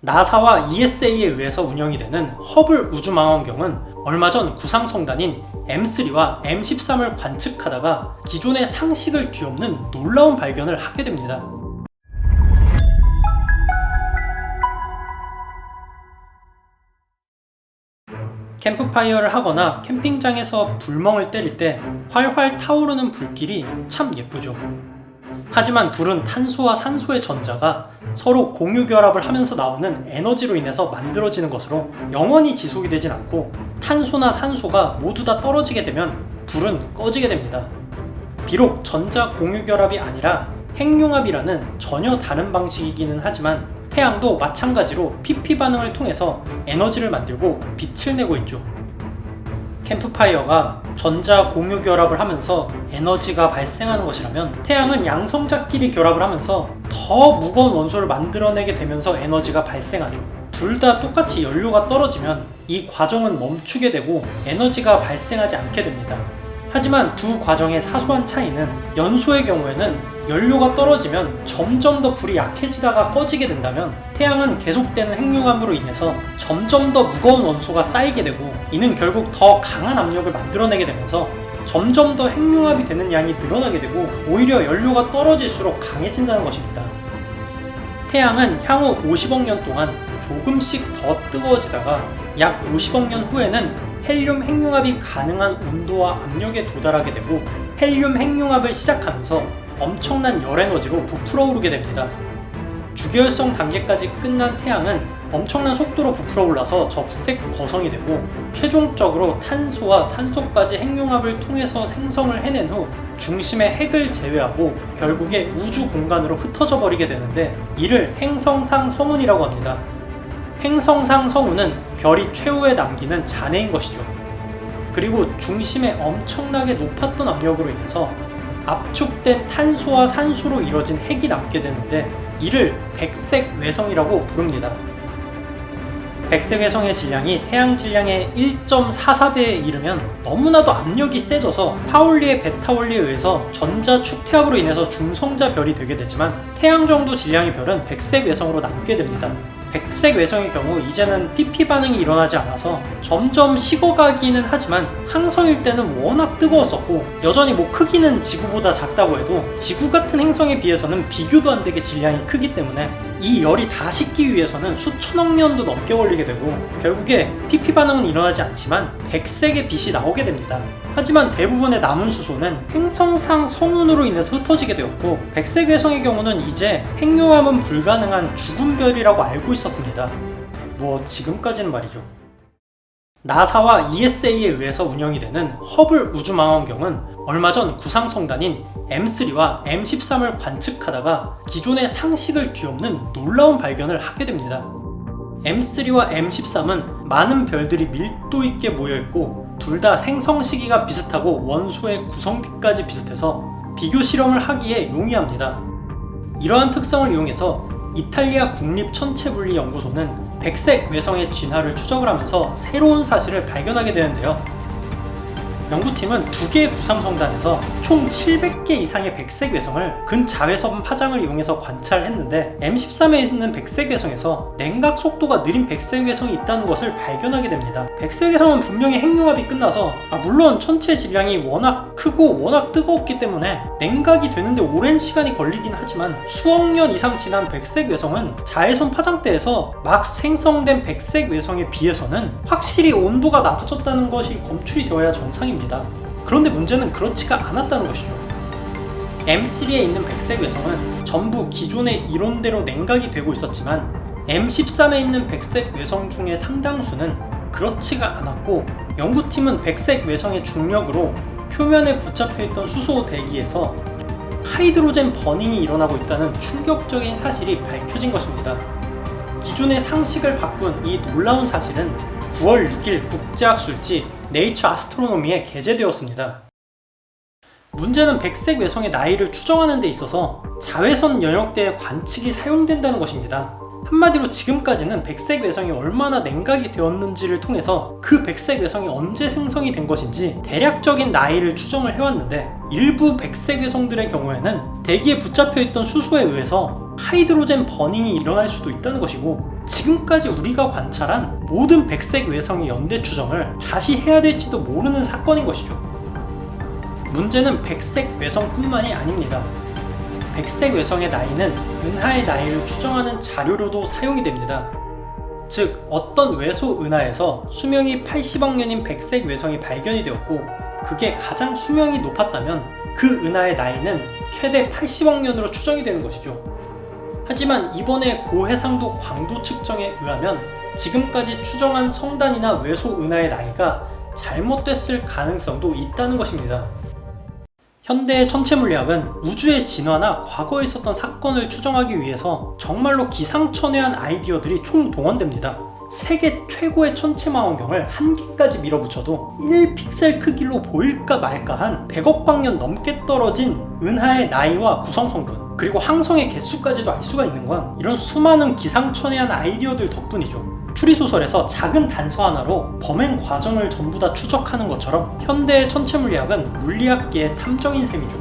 나사와 ESA에 의해서 운영이 되는 허블 우주망원경은 얼마 전 구상성단인 M3와 M13을 관측하다가 기존의 상식을 뒤엎는 놀라운 발견을 하게 됩니다. 캠프파이어를 하거나 캠핑장에서 불멍을 때릴 때 활활 타오르는 불길이 참 예쁘죠. 하지만 불은 탄소와 산소의 전자가 서로 공유 결합을 하면서 나오는 에너지로 인해서 만들어지는 것으로 영원히 지속이 되진 않고, 탄소나 산소가 모두 다 떨어지게 되면 불은 꺼지게 됩니다. 비록 전자 공유 결합이 아니라 핵융합이라는 전혀 다른 방식이기는 하지만 태양도 마찬가지로 PP 반응을 통해서 에너지를 만들고 빛을 내고 있죠. 캠프파이어가 전자 공유 결합을 하면서 에너지가 발생하는 것이라면, 태양은 양성자끼리 결합을 하면서 더 무거운 원소를 만들어내게 되면서 에너지가 발생하죠. 둘 다 똑같이 연료가 떨어지면 이 과정은 멈추게 되고 에너지가 발생하지 않게 됩니다. 하지만 두 과정의 사소한 차이는, 연소의 경우에는 연료가 떨어지면 점점 더 불이 약해지다가 꺼지게 된다면, 태양은 계속되는 핵융합으로 인해서 점점 더 무거운 원소가 쌓이게 되고, 이는 결국 더 강한 압력을 만들어내게 되면서 점점 더 핵융합이 되는 양이 늘어나게 되고, 오히려 연료가 떨어질수록 강해진다는 것입니다. 태양은 향후 50억 년 동안 조금씩 더 뜨거워지다가 약 50억 년 후에는 헬륨 핵융합이 가능한 온도와 압력에 도달하게 되고, 헬륨 핵융합을 시작하면서 엄청난 열에너지로 부풀어 오르게 됩니다. 주계열성 단계까지 끝난 태양은 엄청난 속도로 부풀어 올라서 적색 거성이 되고, 최종적으로 탄소와 산소까지 핵융합을 통해서 생성을 해낸 후 중심의 핵을 제외하고 결국에 우주 공간으로 흩어져 버리게 되는데, 이를 행성상 성운이라고 합니다. 행성상 성운은 별이 최후에 남기는 잔해인 것이죠. 그리고 중심에 엄청나게 높았던 압력으로 인해서 압축된 탄소와 산소로 이뤄진 핵이 남게 되는데, 이를 백색 외성이라고 부릅니다. 백색 외성의 질량이 태양 질량의 1.44배에 이르면 너무나도 압력이 세져서 파울리의 베타 원리에 의해서 전자 축퇴합으로 인해서 중성자 별이 되게 되지만, 태양 정도 질량의 별은 백색 외성으로 남게 됩니다. 백색 외성의 경우 이제는 PP 반응이 일어나지 않아서 점점 식어가기는 하지만, 항성일 때는 워낙 뜨거웠었고, 여전히 크기는 지구보다 작다고 해도 지구 같은 행성에 비해서는 비교도 안 되게 질량이 크기 때문에 이 열이 다 식기 위해서는 수천억 년도 넘게 걸리게 되고, 결국에 PP 반응은 일어나지 않지만 백색의 빛이 나오게 됩니다. 하지만 대부분의 남은 수소는 행성상 성운으로 인해서 흩어지게 되었고, 백색 외성의 경우는 이제 핵융합은 불가능한 죽은 별이라고 알고 있었습니다. 지금까지는 말이죠. 나사와 ESA에 의해서 운영이 되는 허블 우주망원경은 얼마 전 구상성단인 M3와 M13을 관측하다가 기존의 상식을 뒤엎는 놀라운 발견을 하게 됩니다. M3와 M13은 많은 별들이 밀도 있게 모여있고, 둘 다 생성 시기가 비슷하고 원소의 구성비까지 비슷해서 비교 실험을 하기에 용이합니다. 이러한 특성을 이용해서 이탈리아 국립천체물리연구소는 백색 외성의 진화를 추적을 하면서 새로운 사실을 발견하게 되는데요. 연구팀은 2개의 구상성단에서 총 700개 이상의 백색 외성을 근자외선 파장을 이용해서 관찰했는데, M13에 있는 백색 외성에서 냉각 속도가 느린 백색 외성이 있다는 것을 발견하게 됩니다. 백색 외성은 분명히 핵융합이 끝나서, 물론 천체 질량이 워낙 크고 워낙 뜨거웠기 때문에 냉각이 되는데 오랜 시간이 걸리긴 하지만, 수억 년 이상 지난 백색 외성은 자외선 파장대에서 막 생성된 백색 외성에 비해서는 확실히 온도가 낮아졌다는 것이 검출이 되어야 정상입니다. 그런데 문제는 그렇지가 않았다는 것이죠. M3에 있는 백색 외성은 전부 기존의 이론대로 냉각이 되고 있었지만, M13에 있는 백색 외성 중에 상당수는 그렇지가 않았고, 연구팀은 백색 외성의 중력으로 표면에 붙잡혀있던 수소 대기에서 하이드로젠 버닝이 일어나고 있다는 충격적인 사실이 밝혀진 것입니다. 기존의 상식을 바꾼 이 놀라운 사실은 9월 6일 국제학술지 네이처 아스트로노미에 게재되었습니다. 문제는 백색 외성의 나이를 추정하는 데 있어서 자외선 영역대의 관측이 사용된다는 것입니다. 한마디로 지금까지는 백색 외성이 얼마나 냉각이 되었는지를 통해서 그 백색 외성이 언제 생성이 된 것인지 대략적인 나이를 추정을 해왔는데, 일부 백색 외성들의 경우에는 대기에 붙잡혀 있던 수소에 의해서 하이드로젠 버닝이 일어날 수도 있다는 것이고, 지금까지 우리가 관찰한 모든 백색 외성의 연대 추정을 다시 해야 될지도 모르는 사건인 것이죠. 문제는 백색 외성뿐만이 아닙니다. 백색 외성의 나이는 은하의 나이를 추정하는 자료로도 사용이 됩니다. 즉, 어떤 외소 은하에서 수명이 80억 년인 백색 외성이 발견이 되었고 그게 가장 수명이 높았다면 그 은하의 나이는 최대 80억 년으로 추정이 되는 것이죠. 하지만 이번에 고해상도 광도 측정에 의하면 지금까지 추정한 성단이나 외소 은하의 나이가 잘못됐을 가능성도 있다는 것입니다. 현대의 천체물리학은 우주의 진화나 과거에 있었던 사건을 추정하기 위해서 정말로 기상천외한 아이디어들이 총동원됩니다. 세계 최고의 천체망원경을 한 개까지 밀어붙여도 1픽셀 크기로 보일까 말까한 100억 광년 넘게 떨어진 은하의 나이와 구성 성분, 그리고 항성의 개수까지도 알 수가 있는 건 이런 수많은 기상천외한 아이디어들 덕분이죠. 추리소설에서 작은 단서 하나로 범행 과정을 전부 다 추적하는 것처럼 현대의 천체물리학은 물리학계의 탐정인 셈이죠.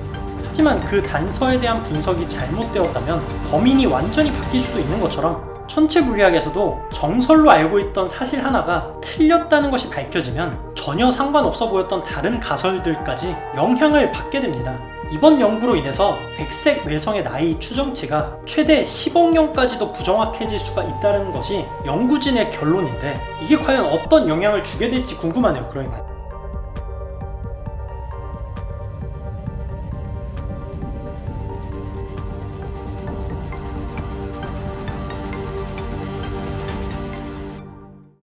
하지만 그 단서에 대한 분석이 잘못되었다면 범인이 완전히 바뀔 수도 있는 것처럼 천체물리학에서도 정설로 알고 있던 사실 하나가 틀렸다는 것이 밝혀지면 전혀 상관없어 보였던 다른 가설들까지 영향을 받게 됩니다. 이번 연구로 인해서 백색 외성의 나이 추정치가 최대 10억 년까지도 부정확해질 수가 있다는 것이 연구진의 결론인데 이게 과연 어떤 영향을 주게 될지 궁금하네요. 그러니까